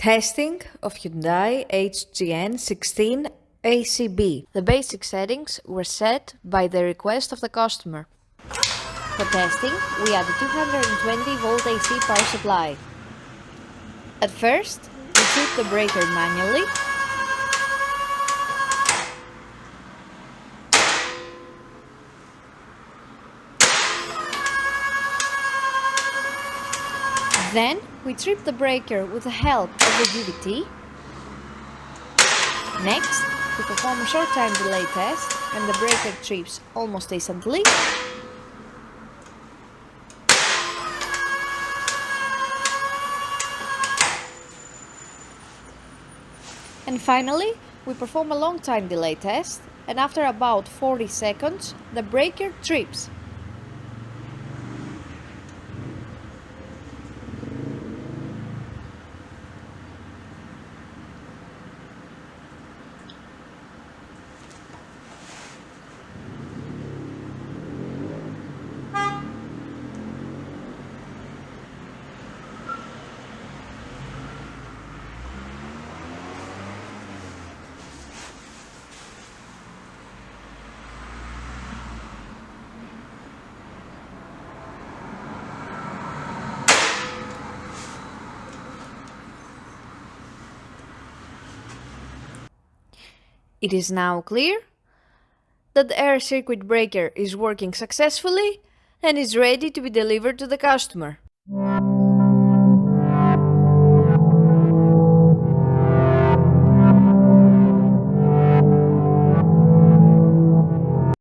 Testing of Hyundai HGN16 ACB. The basic settings were set by the request of the customer. For testing, we add a 220 volt AC power supply. At first, we trip the breaker manually. Then, we trip the breaker with the help of the DVT. Next, we perform a short time delay test and the breaker trips almost instantly. And finally, we perform a long time delay test, and after about 40 seconds, the breaker trips. It is now clear that the air circuit breaker is working successfully and is ready to be delivered to the customer.